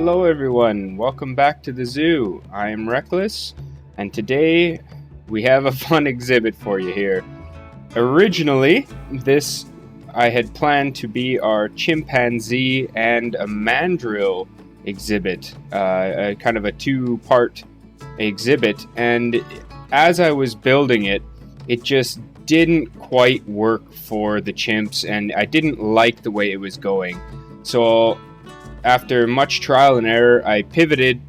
Hello everyone, welcome back to the zoo. I am Reckless, and today we have a fun exhibit for you here. Originally, this I had planned to be our chimpanzee and a mandrill exhibit, kind of a two-part exhibit, and as I was building it, it just didn't quite work for the chimps, and I didn't like the way it was going. So after much trial and error, I pivoted,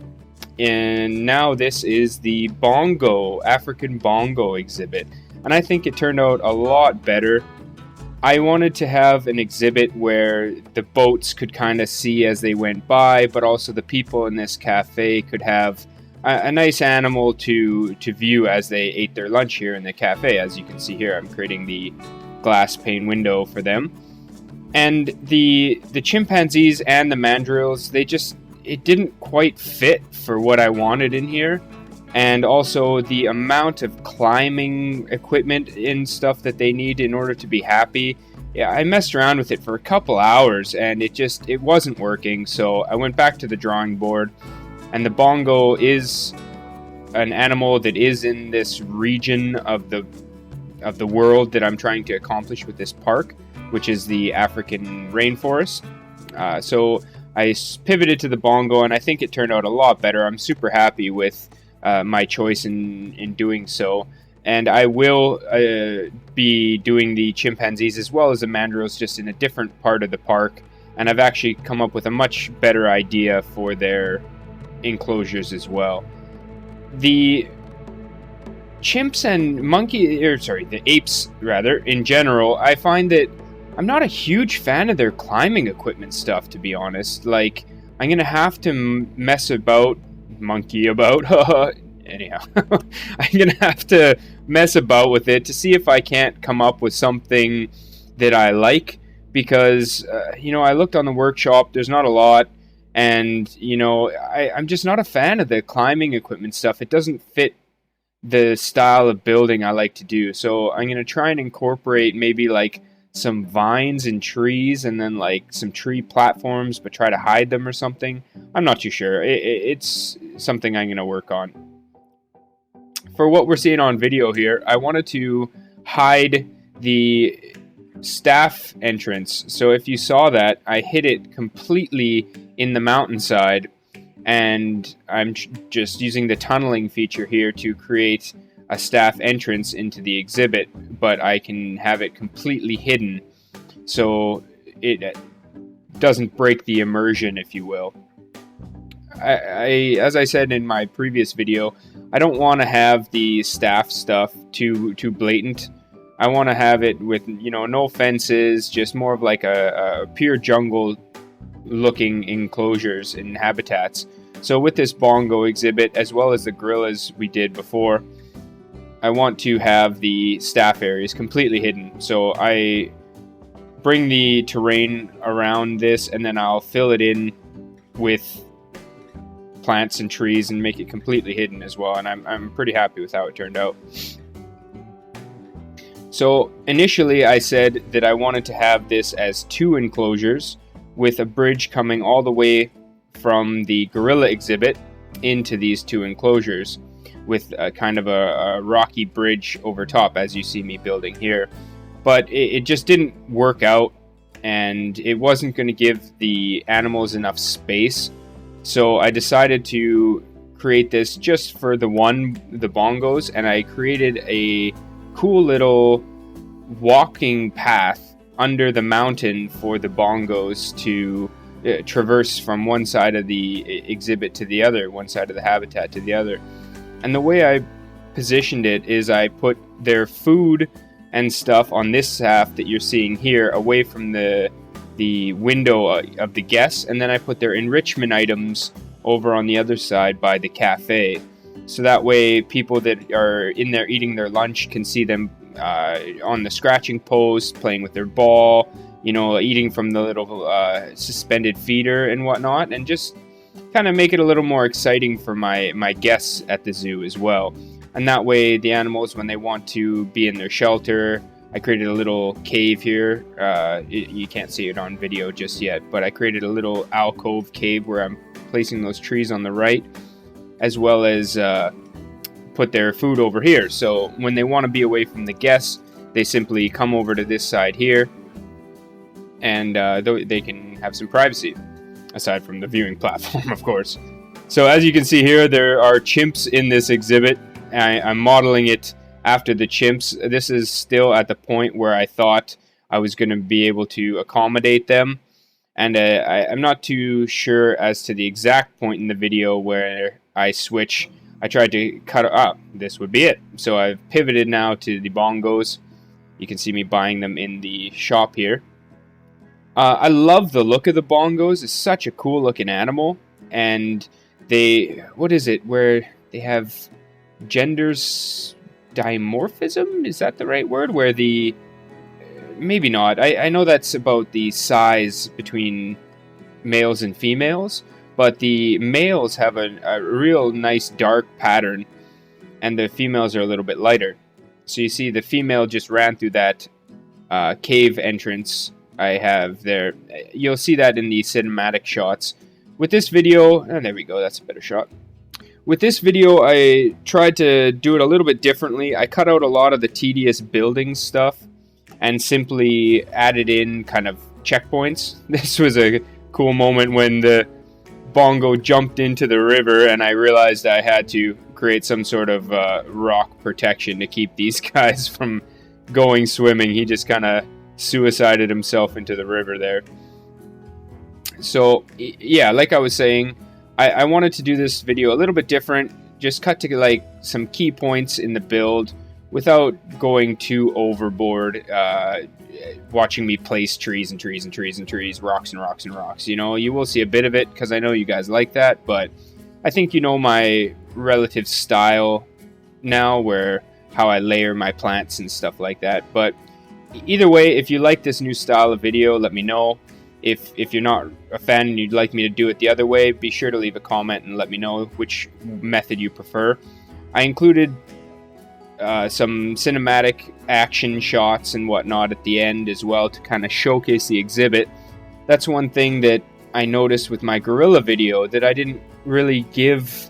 and now this is the Bongo, African Bongo exhibit. And I think it turned out a lot better. I wanted to have an exhibit where the boats could kind of see as they went by, but also the people in this cafe could have a nice animal to view as they ate their lunch here in the cafe. As you can see here, I'm creating the glass pane window for them. And the chimpanzees and the mandrills, it didn't quite fit for what I wanted in here. And also the amount of climbing equipment and stuff that they need in order to be happy. Yeah, I messed around with it for a couple hours and it wasn't working. So I went back to the drawing board, and the bongo is an animal that is in this region of the world that I'm trying to accomplish with this park, which is the African rainforest. So I pivoted to the bongo, and I think it turned out a lot better. I'm super happy with my choice in doing so. And I will be doing the chimpanzees as well as the mandrills, just in a different part of the park. And I've actually come up with a much better idea for their enclosures as well. The chimps and the apes rather, in general, I find that I'm not a huge fan of their climbing equipment stuff, to be honest. Like, I'm gonna have to monkey about, anyhow. I'm gonna have to mess about with it to see if I can't come up with something that I like, because, I looked on the workshop, there's not a lot, and, I'm just not a fan of the climbing equipment stuff. It doesn't fit the style of building I like to do, so I'm gonna try and incorporate maybe, like, some vines and trees, and then like some tree platforms, but try to hide them or something. I'm not too sure. It's something I'm going to work on. For what we're seeing on video here, I wanted to hide the staff entrance. So if you saw that, I hid it completely in the mountainside, and I'm just using the tunneling feature here to create a staff entrance into the exhibit, but I can have it completely hidden so it doesn't break the immersion, if you will. As I said in my previous video, I don't want to have the staff stuff too blatant. I want to have it with, no fences, just more of like a pure jungle looking enclosures and habitats. So with this bongo exhibit, as well as the gorillas we did before, I want to have the staff areas completely hidden. So I bring the terrain around this, and then I'll fill it in with plants and trees and make it completely hidden as well. And I'm pretty happy with how it turned out. So initially I said that I wanted to have this as two enclosures, with a bridge coming all the way from the gorilla exhibit into these two enclosures, with a kind of a rocky bridge over top, as you see me building here. But it just didn't work out, and it wasn't going to give the animals enough space. So I decided to create this just for the bongos, and I created a cool little walking path under the mountain for the bongos to traverse from one side of the exhibit to the other, one side of the habitat to the other. And the way I positioned it is I put their food and stuff on this half that you're seeing here, away from the window of the guests, and then I put their enrichment items over on the other side by the cafe. So that way people that are in there eating their lunch can see them on the scratching post, playing with their ball, eating from the little suspended feeder and whatnot, and just kind of make it a little more exciting for my guests at the zoo as well. And that way the animals, when they want to be in their shelter, I created a little cave here. You can't see it on video just yet, but I created a little alcove cave where I'm placing those trees on the right, as well as put their food over here. So when they want to be away from the guests, they simply come over to this side here, and they can have some privacy, aside from the viewing platform, of course. So as you can see here, there are chimps in this exhibit. I'm modeling it after the chimps. This is still at the point where I thought I was going to be able to accommodate them. And I'm not too sure as to the exact point in the video where I switch. I tried to cut it up. This would be it. So I've pivoted now to the bongos. You can see me buying them in the shop here. I love the look of the bongos. It's such a cool looking animal. And what is it, where they have genders dimorphism? Is that the right word? Where maybe not. I know that's about the size between males and females, but the males have a real nice dark pattern, and the females are a little bit lighter. So you see the female just ran through that cave entrance I have there. You'll see that in the cinematic shots. With this video, there we go, that's a better shot. With this video, I tried to do it a little bit differently. I cut out a lot of the tedious building stuff and simply added in kind of checkpoints. This was a cool moment when the bongo jumped into the river and I realized I had to create some sort of rock protection to keep these guys from going swimming. He just kind of suicided himself into the river there. So yeah, like I was saying, I wanted to do this video a little bit different, just cut to like some key points in the build without going too overboard, watching me place trees and trees and trees and trees, rocks and rocks and rocks. You know, you will see a bit of it because I know you guys like that, but I think you know my relative style now, where how I layer my plants and stuff like that. But either way, if you like this new style of video, let me know. If you're not a fan and you'd like me to do it the other way, be sure to leave a comment and let me know which method you prefer. I included some cinematic action shots and whatnot at the end as well to kind of showcase the exhibit. That's one thing that I noticed with my gorilla video, that I didn't really give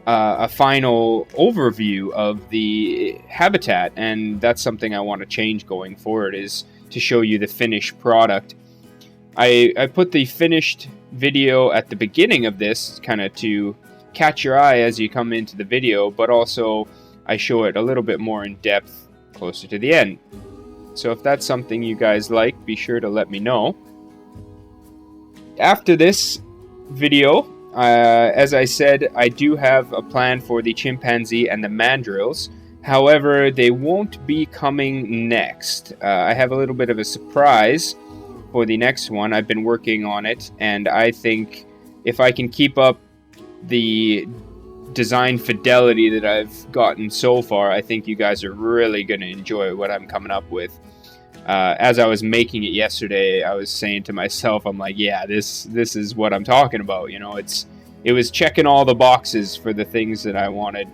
a final overview of the habitat, and that's something I want to change going forward, is to show you the finished product. I put the finished video at the beginning of this, kind of to catch your eye as you come into the video, but also I show it a little bit more in depth closer to the end. So if that's something you guys like, be sure to let me know. After this video, as I said, I do have a plan for the chimpanzee and the mandrills. However, they won't be coming next. I have a little bit of a surprise for the next one. I've been working on it, and I think if I can keep up the design fidelity that I've gotten so far, I think you guys are really going to enjoy what I'm coming up with. As I was making it yesterday, I was saying to myself, I'm like, yeah, this is what I'm talking about. You know, it was checking all the boxes for the things that I wanted.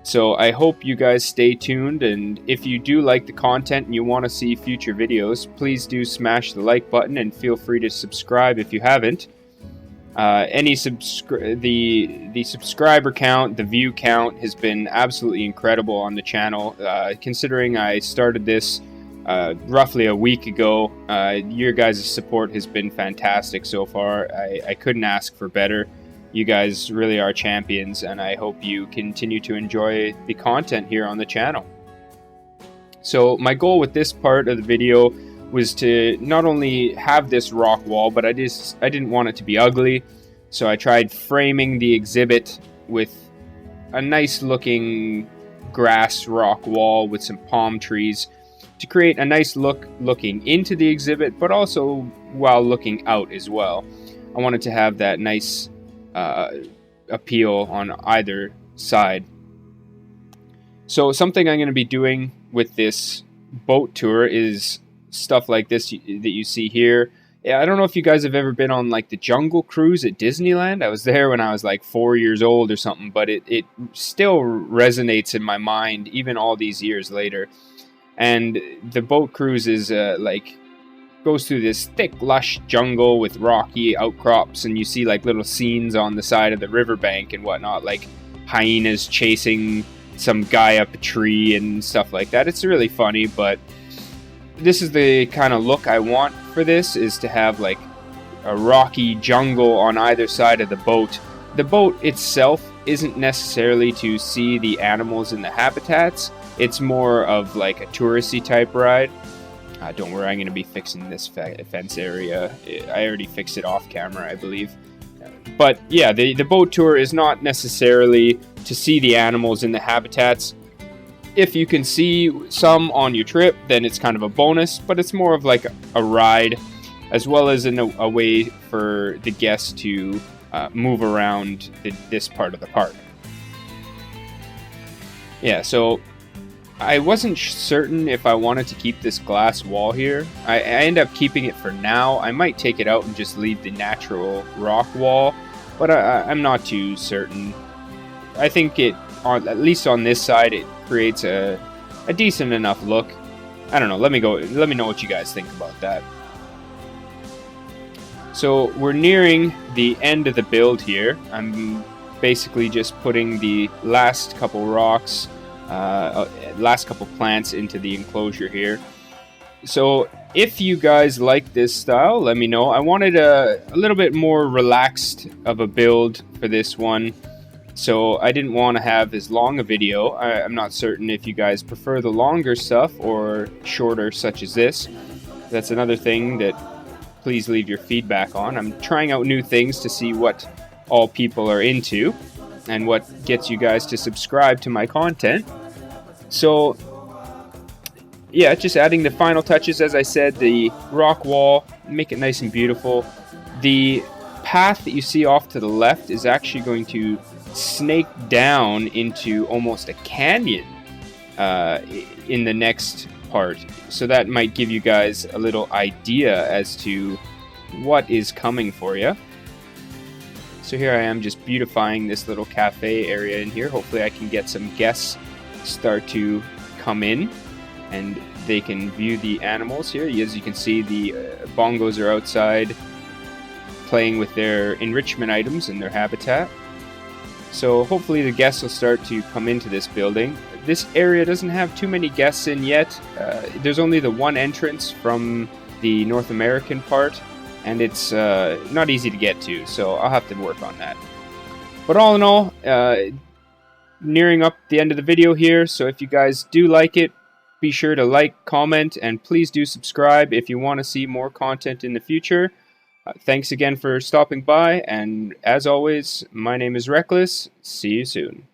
So I hope you guys stay tuned, and if you do like the content and you want to see future videos, please do smash the like button and feel free to subscribe if you haven't. The subscriber count, the view count has been absolutely incredible on the channel. Considering I started this roughly a week ago, your guys' support has been fantastic so far. I couldn't ask for better. You guys really are champions, and I hope you continue to enjoy the content here on the channel. So my goal with this part of the video was to not only have this rock wall, but I didn't want it to be ugly. So I tried framing the exhibit with a nice looking grass rock wall with some palm trees to create a nice look looking into the exhibit, but also while looking out as well. I wanted to have that nice appeal on either side. So something I'm going to be doing with this boat tour is stuff like this that you see here. Yeah, I don't know if you guys have ever been on like the Jungle Cruise at Disneyland. I was there when I was like 4 years old or something, but it still resonates in my mind even all these years later. And the boat cruise is like goes through this thick, lush jungle with rocky outcrops, and you see like little scenes on the side of the riverbank and whatnot, like hyenas chasing some guy up a tree and stuff like that. It's really funny, but this is the kind of look I want for this, is to have like a rocky jungle on either side of the boat. The boat itself isn't necessarily to see the animals in the habitats. It's more of like a touristy type ride. Don't worry, I'm going to be fixing this fence area. I already fixed it off camera, I believe. But yeah, the boat tour is not necessarily to see the animals in the habitats. If you can see some on your trip, then it's kind of a bonus, but it's more of like a ride, as well as a way for the guests to move around this part of the park. Yeah, so I wasn't certain if I wanted to keep this glass wall here. I end up keeping it for now. I might take it out and just leave the natural rock wall, but I'm not too certain. I think at least on this side, it creates a decent enough look. I don't know. Let me know what you guys think about that. So we're nearing the end of the build here. I'm basically just putting the last couple rocks, last couple plants into the enclosure here. So if you guys like this style, let me know. I wanted a little bit more relaxed of a build for this one, so I didn't want to have as long a video. I'm not certain if you guys prefer the longer stuff or shorter such as this. That's another thing that please leave your feedback on. I'm trying out new things to see what all people are into and what gets you guys to subscribe to my content. So yeah, just adding the final touches, as I said, the rock wall, make it nice and beautiful. The path that you see off to the left is actually going to snake down into almost a canyon in the next part. So that might give you guys a little idea as to what is coming for you. So here I am just beautifying this little cafe area in here. Hopefully I can get some guests start to come in and they can view the animals here. As you can see, the bongos are outside playing with their enrichment items in their habitat. So hopefully the guests will start to come into this building. This area doesn't have too many guests in yet. There's only the one entrance from the North American part, and it's not easy to get to, so I'll have to work on that. But all in all, nearing up the end of the video here, so if you guys do like it, be sure to like, comment, and please do subscribe if you want to see more content in the future. Thanks again for stopping by, and as always, my name is Reckless. See you soon.